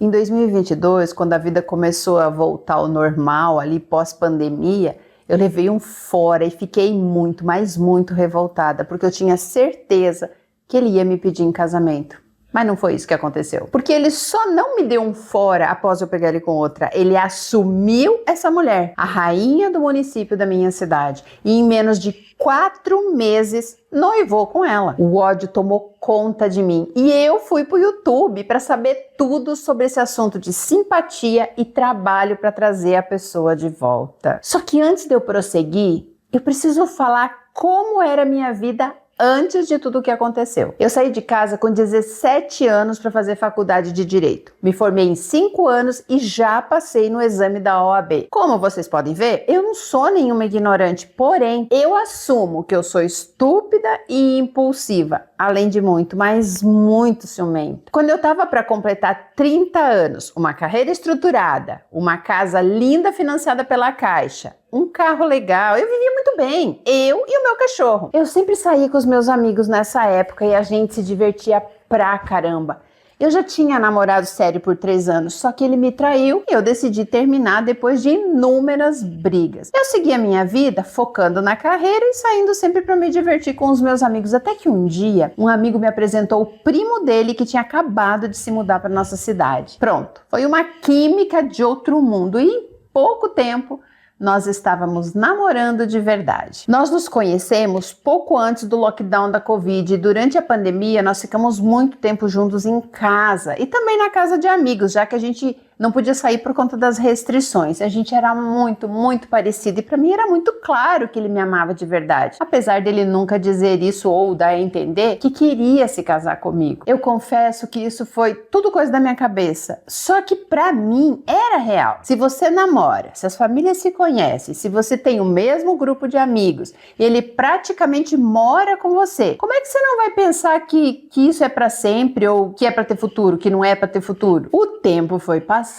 Em 2022, quando a vida começou a voltar ao normal, ali pós-pandemia, eu levei um fora e fiquei muito, mas muito revoltada, porque eu tinha certeza que ele ia me pedir em casamento. Mas não foi isso que aconteceu. Porque ele só não me deu um fora após eu pegar ele com outra. Ele assumiu essa mulher, a rainha do município da minha cidade. E em menos de 4 meses, noivou com ela. O ódio tomou conta de mim. E eu fui pro YouTube para saber tudo sobre esse assunto de simpatia e trabalho para trazer a pessoa de volta. Só que antes de eu prosseguir, eu preciso falar como era a minha vida antes de tudo o que aconteceu. Eu saí de casa com 17 anos para fazer faculdade de Direito. Me formei em 5 anos e já passei no exame da OAB. Como vocês podem ver, eu não sou nenhuma ignorante, porém, eu assumo que eu sou estúpida e impulsiva, além de muito, mas muito ciumenta. Quando eu tava para completar 30 anos, uma carreira estruturada, uma casa linda financiada pela Caixa, um carro legal, eu vivia muito bem, eu e o meu cachorro. Eu sempre saía com os meus amigos nessa época e a gente se divertia pra caramba. Eu já tinha namorado sério por 3 anos, só que ele me traiu e eu decidi terminar depois de inúmeras brigas. Eu segui a minha vida focando na carreira e saindo sempre para me divertir com os meus amigos, até que um dia um amigo me apresentou o primo dele que tinha acabado de se mudar para nossa cidade. Pronto, foi uma química de outro mundo e em pouco tempo nós estávamos namorando de verdade. Nós nos conhecemos pouco antes do lockdown da Covid e durante a pandemia nós ficamos muito tempo juntos em casa e também na casa de amigos, já que a gente não podia sair por conta das restrições. A gente era muito, muito parecido e para mim era muito claro que ele me amava de verdade, apesar dele nunca dizer isso ou dar a entender que queria se casar comigo. Eu confesso que isso foi tudo coisa da minha cabeça, só que para mim era real. Se você namora, se as famílias se conhecem, se você tem o mesmo grupo de amigos e ele praticamente mora com você, como é que você não vai pensar que isso é para sempre ou que é para ter futuro, que não é para ter futuro? O tempo foi passando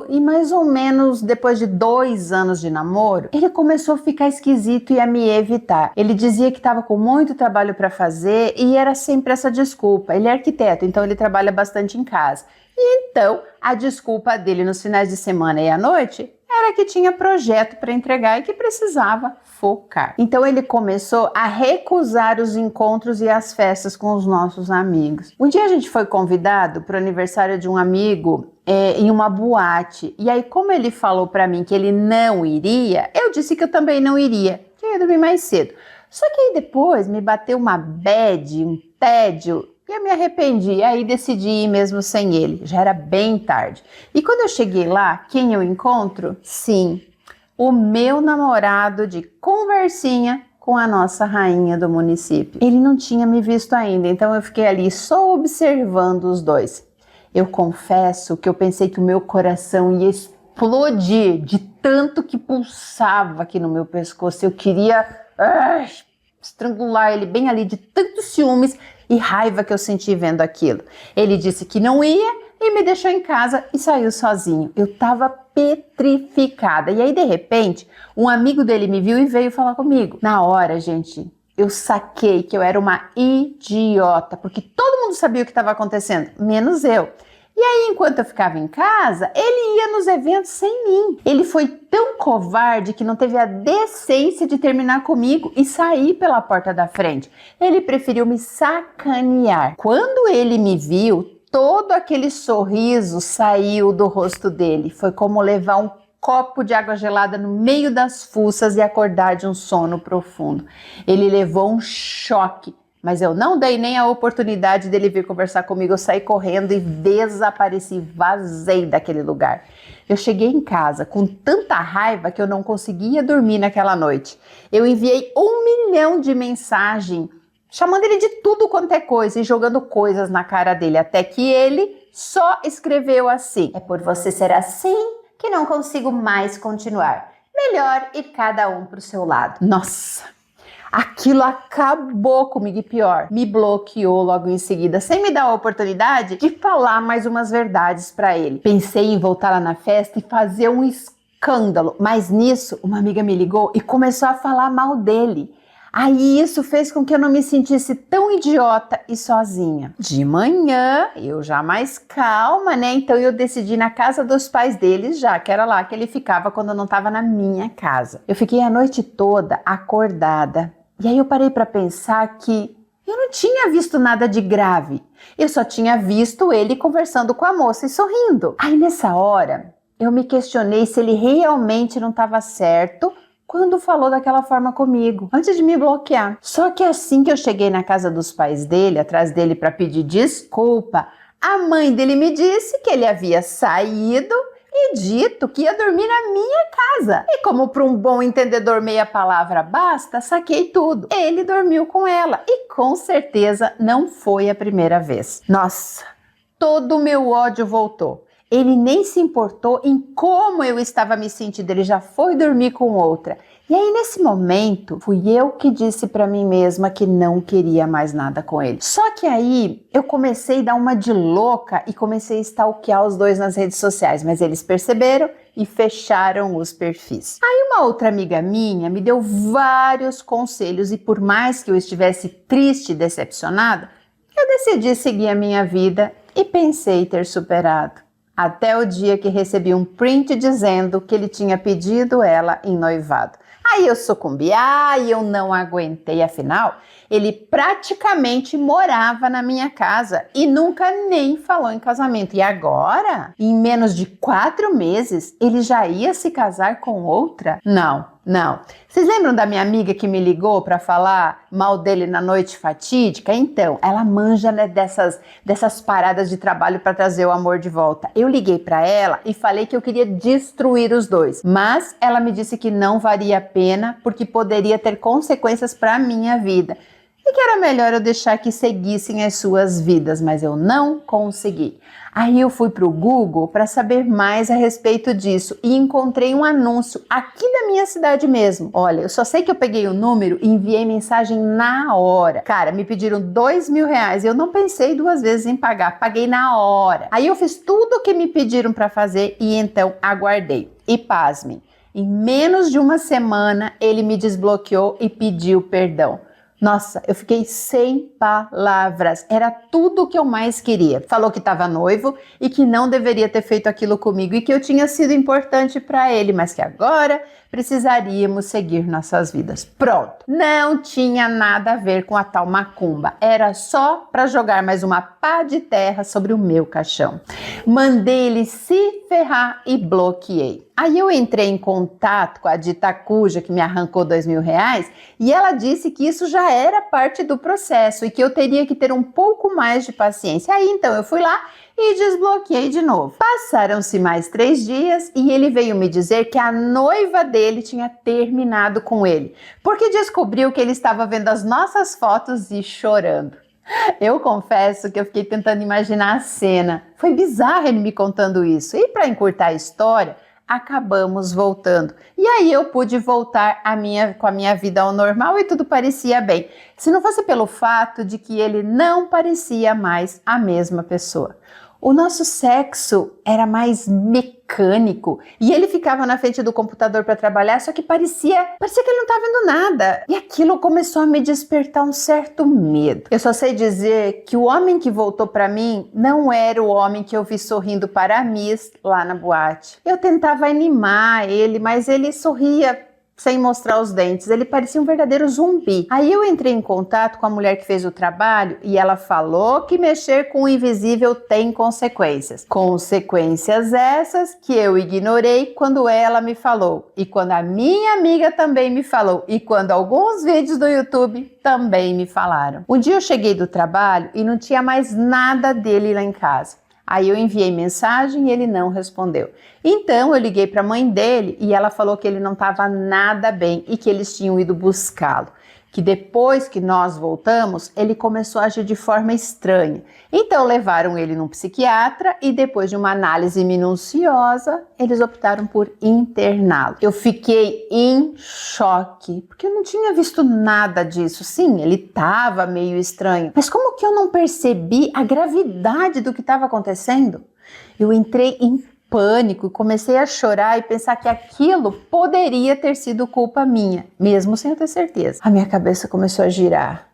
e mais ou menos depois de 2 anos de namoro, ele começou a ficar esquisito e a me evitar. Ele dizia que estava com muito trabalho para fazer e era sempre essa desculpa. Ele é arquiteto, então ele trabalha bastante em casa. E então, a desculpa dele nos finais de semana e à noite era que tinha projeto para entregar e que precisava focar. Então ele começou a recusar os encontros e as festas com os nossos amigos. Um dia a gente foi convidado para o aniversário de um amigo em uma boate. E aí, como ele falou para mim que ele não iria, eu disse que eu também não iria, que eu ia dormir mais cedo. Só que aí depois me bateu uma bad, um tédio, e eu me arrependi, aí decidi ir mesmo sem ele. Já era bem tarde. E quando eu cheguei lá, quem eu encontro? Sim, o meu namorado de conversinha com a nossa rainha do município. Ele não tinha me visto ainda, então eu fiquei ali só observando os dois. Eu confesso que eu pensei que o meu coração ia explodir de tanto que pulsava aqui no meu pescoço. Eu queria estrangular ele bem ali de tantos ciúmes e raiva que eu senti vendo aquilo. Ele disse que não ia e me deixou em casa e saiu sozinho. Eu tava petrificada. E aí, de repente, um amigo dele me viu e veio falar comigo. Na hora, gente, eu saquei que eu era uma idiota, porque todo mundo sabia o que estava acontecendo, menos eu. E aí, enquanto eu ficava em casa, ele ia nos eventos sem mim. Ele foi tão covarde que não teve a decência de terminar comigo e sair pela porta da frente. Ele preferiu me sacanear. Quando ele me viu, todo aquele sorriso saiu do rosto dele. Foi como levar um copo de água gelada no meio das fuças e acordar de um sono profundo. Ele levou um choque. Mas eu não dei nem a oportunidade dele vir conversar comigo. Eu saí correndo e desapareci, vazei daquele lugar. Eu cheguei em casa com tanta raiva que eu não conseguia dormir naquela noite. Eu enviei 1 milhão de mensagens, chamando ele de tudo quanto é coisa e jogando coisas na cara dele, até que ele só escreveu assim: é por você ser assim que não consigo mais continuar. Melhor ir cada um pro seu lado. Nossa! Aquilo acabou comigo e pior, me bloqueou logo em seguida, sem me dar a oportunidade de falar mais umas verdades para ele. Pensei em voltar lá na festa e fazer um escândalo, mas nisso uma amiga me ligou e começou a falar mal dele. Aí isso fez com que eu não me sentisse tão idiota e sozinha. De manhã, eu já mais calma, né? Então eu decidi ir na casa dos pais deles já, que era lá que ele ficava quando eu não estava na minha casa. Eu fiquei a noite toda acordada. E aí eu parei para pensar que eu não tinha visto nada de grave. Eu só tinha visto ele conversando com a moça e sorrindo. Aí nessa hora, eu me questionei se ele realmente não estava certo quando falou daquela forma comigo, antes de me bloquear. Só que assim que eu cheguei na casa dos pais dele, atrás dele para pedir desculpa, a mãe dele me disse que ele havia saído e dito que ia dormir na minha casa. E como para um bom entendedor meia palavra basta, saquei tudo. Ele dormiu com ela e com certeza não foi a primeira vez. Nossa, todo o meu ódio voltou. Ele nem se importou em como eu estava me sentindo, ele já foi dormir com outra. E aí nesse momento, fui eu que disse para mim mesma que não queria mais nada com ele. Só que aí eu comecei a dar uma de louca e comecei a stalkear os dois nas redes sociais, mas eles perceberam e fecharam os perfis. Aí uma outra amiga minha me deu vários conselhos e por mais que eu estivesse triste e decepcionada, eu decidi seguir a minha vida e pensei ter superado. Até o dia que recebi um print dizendo que ele tinha pedido ela em noivado. Aí eu sucumbi, eu não aguentei, afinal, ele praticamente morava na minha casa e nunca nem falou em casamento. E agora, em menos de 4 meses, ele já ia se casar com outra? Não. Vocês lembram da minha amiga que me ligou para falar mal dele na noite fatídica? Então, ela manja, né, dessas paradas de trabalho para trazer o amor de volta. Eu liguei para ela e falei que eu queria destruir os dois, mas ela me disse que não valia a pena porque poderia ter consequências para a minha vida. E que era melhor eu deixar que seguissem as suas vidas, mas eu não consegui. Aí eu fui para o Google para saber mais a respeito disso e encontrei um anúncio aqui da minha cidade mesmo. Olha, eu só sei que eu peguei o número e enviei mensagem na hora. Cara, me pediram R$2.000 e eu não pensei 2 vezes em pagar, paguei na hora. Aí eu fiz tudo o que me pediram para fazer e então aguardei. E pasmem, em menos de uma semana ele me desbloqueou e pediu perdão. Nossa, eu fiquei sem palavras, era tudo o que eu mais queria. Falou que estava noivo e que não deveria ter feito aquilo comigo e que eu tinha sido importante para ele, mas que agora precisaríamos seguir nossas vidas. Pronto, não tinha nada a ver com a tal macumba, era só para jogar mais uma pá de terra sobre o meu caixão. Mandei ele se ferrar e bloqueei. Aí eu entrei em contato com a dita cuja que me arrancou R$2.000 e ela disse que isso já era parte do processo e que eu teria que ter um pouco mais de paciência. Aí então eu fui lá e desbloqueei de novo. Passaram-se mais 3 dias e ele veio me dizer que a noiva dele tinha terminado com ele, porque descobriu que ele estava vendo as nossas fotos e chorando. Eu confesso que eu fiquei tentando imaginar a cena. Foi bizarro ele me contando isso. E para encurtar a história, acabamos voltando. E aí eu pude voltar com a minha vida ao normal e tudo parecia bem. Se não fosse pelo fato de que ele não parecia mais a mesma pessoa. O nosso sexo era mais mecânico e ele ficava na frente do computador para trabalhar, só que parecia que ele não estava vendo nada. E aquilo começou a me despertar um certo medo. Eu só sei dizer que o homem que voltou para mim não era o homem que eu vi sorrindo para a Miss lá na boate. Eu tentava animar ele, mas ele sorria sem mostrar os dentes, ele parecia um verdadeiro zumbi. Aí eu entrei em contato com a mulher que fez o trabalho e ela falou que mexer com o invisível tem consequências. Consequências essas que eu ignorei quando ela me falou, e quando a minha amiga também me falou, e quando alguns vídeos do YouTube também me falaram. Um dia eu cheguei do trabalho e não tinha mais nada dele lá em casa. Aí eu enviei mensagem e ele não respondeu. Então eu liguei para a mãe dele e ela falou que ele não estava nada bem e que eles tinham ido buscá-lo. Que depois que nós voltamos, ele começou a agir de forma estranha. Então levaram ele num psiquiatra e depois de uma análise minuciosa, eles optaram por interná-lo. Eu fiquei em choque, porque eu não tinha visto nada disso. Sim, ele estava meio estranho, mas como que eu não percebi a gravidade do que estava acontecendo? Eu entrei em pânico e comecei a chorar e pensar que aquilo poderia ter sido culpa minha, mesmo sem eu ter certeza. A minha cabeça começou a girar,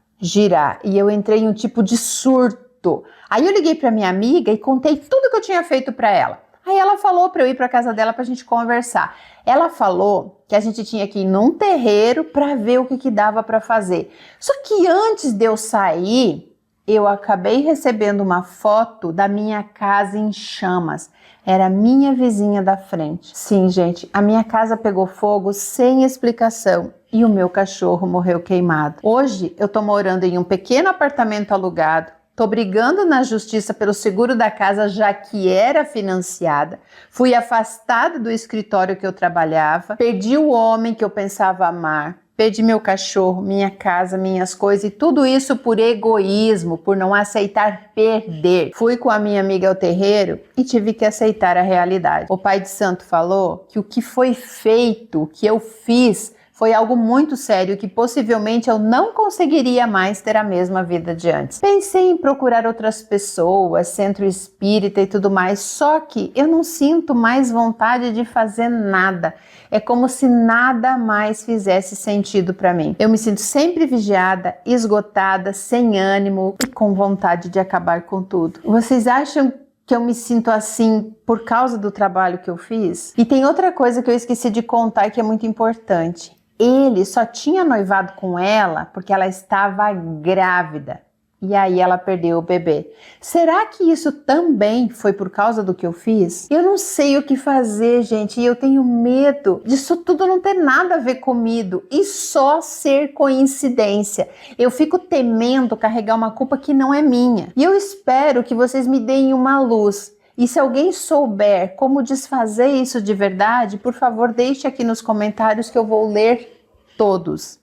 e eu entrei em um tipo de surto. Aí eu liguei para minha amiga e contei tudo que eu tinha feito para ela. Aí ela falou para eu ir para casa dela para a gente conversar. Ela falou que a gente tinha que ir num terreiro para ver o que dava para fazer. Só que antes de eu sair, eu acabei recebendo uma foto da minha casa em chamas. Era a minha vizinha da frente. Sim, gente, a minha casa pegou fogo sem explicação e o meu cachorro morreu queimado. Hoje eu tô morando em um pequeno apartamento alugado. Tô brigando na justiça pelo seguro da casa, já que era financiada. Fui afastada do escritório que eu trabalhava. Perdi o homem que eu pensava amar. Perdi meu cachorro, minha casa, minhas coisas e tudo isso por egoísmo, por não aceitar perder. Fui com a minha amiga ao terreiro e tive que aceitar a realidade. O pai de santo falou que o que foi feito, o que eu fiz, foi algo muito sério que possivelmente eu não conseguiria mais ter a mesma vida de antes. Pensei em procurar outras pessoas, centro espírita e tudo mais, só que eu não sinto mais vontade de fazer nada. É como se nada mais fizesse sentido para mim. Eu me sinto sempre vigiada, esgotada, sem ânimo e com vontade de acabar com tudo. Vocês acham que eu me sinto assim por causa do trabalho que eu fiz? E tem outra coisa que eu esqueci de contar e que é muito importante. Ele só tinha noivado com ela porque ela estava grávida. E aí ela perdeu o bebê. Será que isso também foi por causa do que eu fiz? Eu não sei o que fazer, gente, e eu tenho medo disso tudo não ter nada a ver comigo e só ser coincidência. Eu fico temendo carregar uma culpa que não é minha. E eu espero que vocês me deem uma luz. E se alguém souber como desfazer isso de verdade, por favor, deixe aqui nos comentários que eu vou ler todos.